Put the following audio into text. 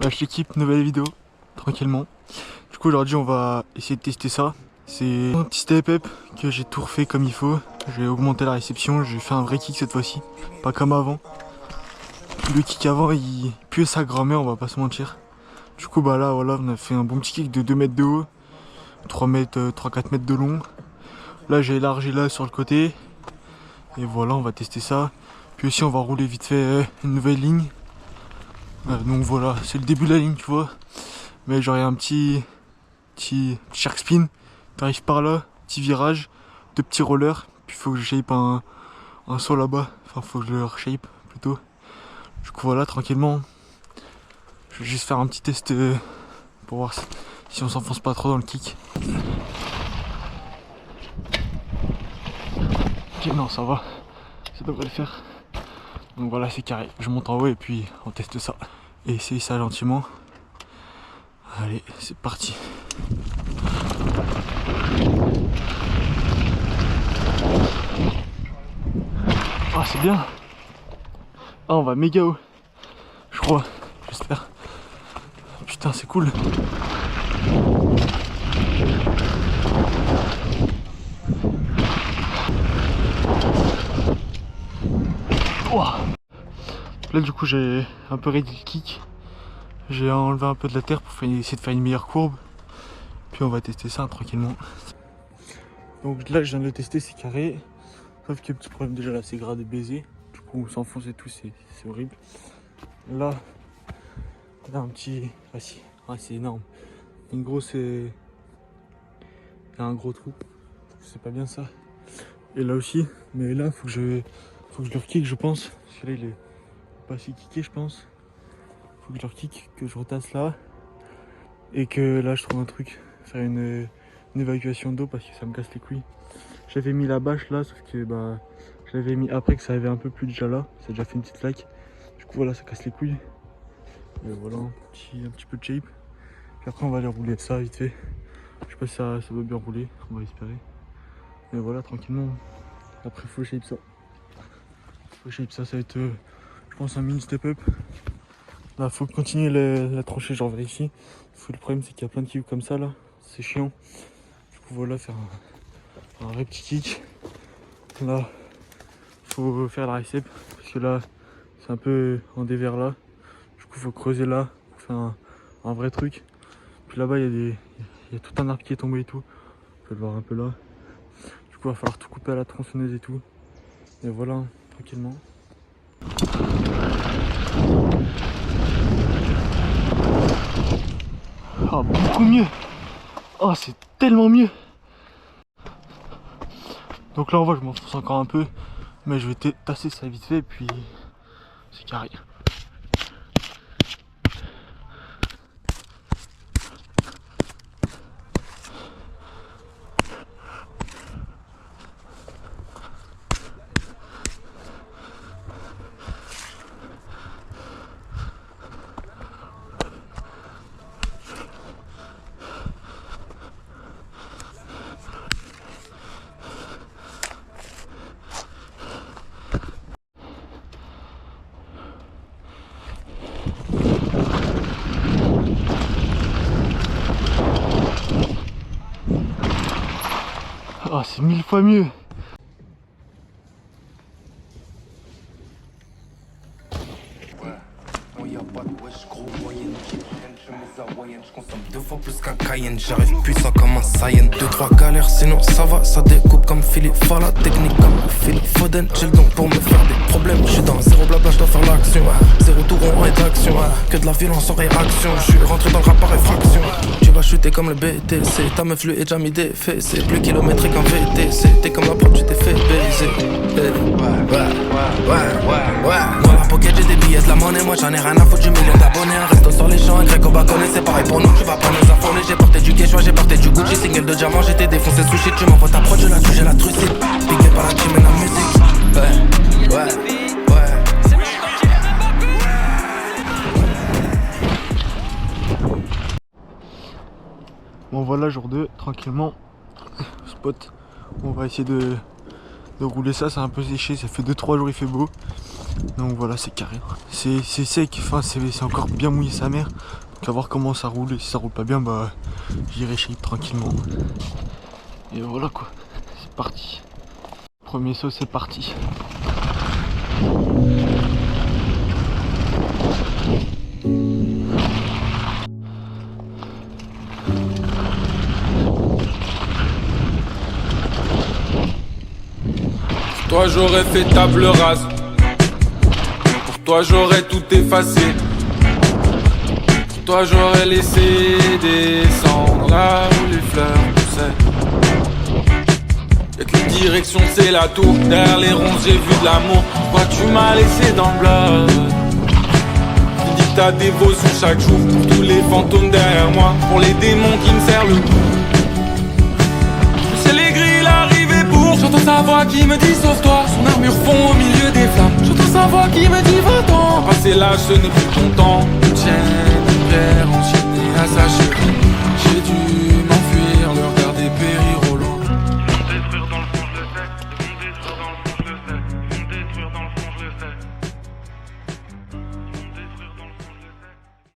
Wesh l'équipe, nouvelle vidéo, tranquillement. Du coup aujourd'hui on va essayer de tester ça. C'est un petit step up que j'ai tout refait comme il faut. J'ai augmenté la réception, j'ai fait un vrai kick cette fois-ci, pas comme avant. Le kick avant il puait sa grand-mère, on va pas se mentir. Du coup bah là voilà, on a fait un bon petit kick de 2 mètres de haut, 3 mètres, 3-4 mètres de long. Là j'ai élargi là sur le côté. Et voilà, on va tester ça. Puis aussi on va rouler vite fait une nouvelle ligne. Donc voilà, c'est le début de la ligne, tu vois. Mais j'aurai un petit shark spin. T'arrives par là, petit virage, 2 petits rollers. Puis il faut que je shape un saut là-bas. Enfin, faut que je le reshape plutôt. Du coup voilà, tranquillement. Je vais juste faire un petit test pour voir si on s'enfonce pas trop dans le kick. Ok, non, ça va. Ça devrait le faire. Donc voilà, c'est carré. Je monte en haut et puis on teste ça. Et essaye ça gentiment. Allez, c'est parti. Ah, c'est bien. Ah, on va méga haut. Je crois. J'espère. Putain, c'est cool. Oh. Là, du coup, j'ai un peu réduit le kick. J'ai enlevé un peu de la terre pour essayer de faire une meilleure courbe. Puis on va tester ça tranquillement. Donc là, je viens de le tester, c'est carré. Sauf qu'il y a un petit problème déjà là, c'est gras de baiser. Du coup, on s'enfonce et tout, c'est horrible. Là, on a un petit. Ah si, ah, c'est énorme. Une grosse. Il y a un gros trou. C'est pas bien ça. Et là aussi, mais là, faut que je le kick, je pense. Parce que là, il est pas assez kické, je pense. Faut que je le kick, que je retasse là. Et que là, je trouve un truc. Faire une évacuation d'eau parce que ça me casse les couilles. J'avais mis la bâche là, sauf que bah. Je l'avais mis après que ça avait un peu plus déjà là. Ça a déjà fait une petite flaque. Du coup, voilà, ça casse les couilles. Et voilà, un petit peu de shape. Puis après, on va aller rouler ça vite fait. Je sais pas si ça va bien rouler, on va espérer. Mais voilà, tranquillement. Après, faut shape ça. Ça va être, je pense, un mini step up. Là, faut continuer la tranchée, genre vers ici. Le problème, c'est qu'il y a plein de kicks comme ça là. C'est chiant. Du coup, voilà, faire un vrai petit kick. Là, faut faire la récep. Parce que là, c'est un peu en dévers là. Du coup, faut creuser là pour faire un vrai truc. Puis là-bas, il y a tout un arbre qui est tombé et tout. On peut le voir un peu là. Du coup, il va falloir tout couper à la tronçonneuse et tout. Et voilà, tranquillement. Ah, beaucoup mieux. Oh, c'est tellement mieux. Donc là, on voit, je m'enfonce encore un peu. Mais je vais tasser ça vite fait et puis c'est carré. Oh, c'est 1000 fois mieux. Je consomme 2 fois plus qu'un Cayenne, j'arrive puissant comme un Saiyan. 2-3 galères, sinon ça va, ça découpe comme Philippe Fala. Technique comme Philippe Foden, j'ai le don pour me faire des problèmes. Je suis dans zéro blabla, je dois faire l'action. Zéro tour en rédaction, que de la violence en réaction. Je suis rentré dans le rap par effraction. Tu vas chuter comme le BTC, ta meuf lui est déjà mis des faits. C'est plus kilométrique qu'un VTC, t'es comme la prod, tu t'es fait baiser. Dans la pocket j'ai des billets, de la monnaie, moi j'en ai rien à foutre du million d'abonnés. Un resto sur les champs, un grec au bâtonnet, c'est pareil pour nous, tu vas pas nous affoler. J'ai porté du Quechua, j'ai porté du Gucci, single de diamant, j'étais défoncé sushi. Tu m'envoies ta prod, je la tue, j'ai la trucide. Piqué par la team et la musique. Bon voilà, jour 2, tranquillement. Spot. On va essayer de rouler ça, c'est un peu séché, ça fait 2-3 jours il fait beau. Donc voilà, c'est carré. C'est sec, enfin c'est encore bien mouillé sa mère. Donc à voir comment ça roule. Et si ça roule pas bien, bah j'irai chez tranquillement. Et voilà quoi, c'est parti. Premier saut, c'est parti. Pour toi j'aurais fait table rase. Pour toi j'aurais tout effacé. Pour toi j'aurais laissé descendre là où les fleurs poussaient. Y'a qu'une direction, c'est la tour. Derrière les ronces j'ai vu de l'amour. Toi tu m'as laissé dans le bloc. Tu dis que t'as des dévotion chaque jour. Pour tous les fantômes derrière moi. Pour les démons qui me serrent le cou. C'est les grilles l'arrivée pour. J'entends sa voix qui me dit sauve-toi. Son armure fond au milieu des flammes. J'entends sa voix qui me dit va-t'en. Passer l'âge ce n'est plus ton temps.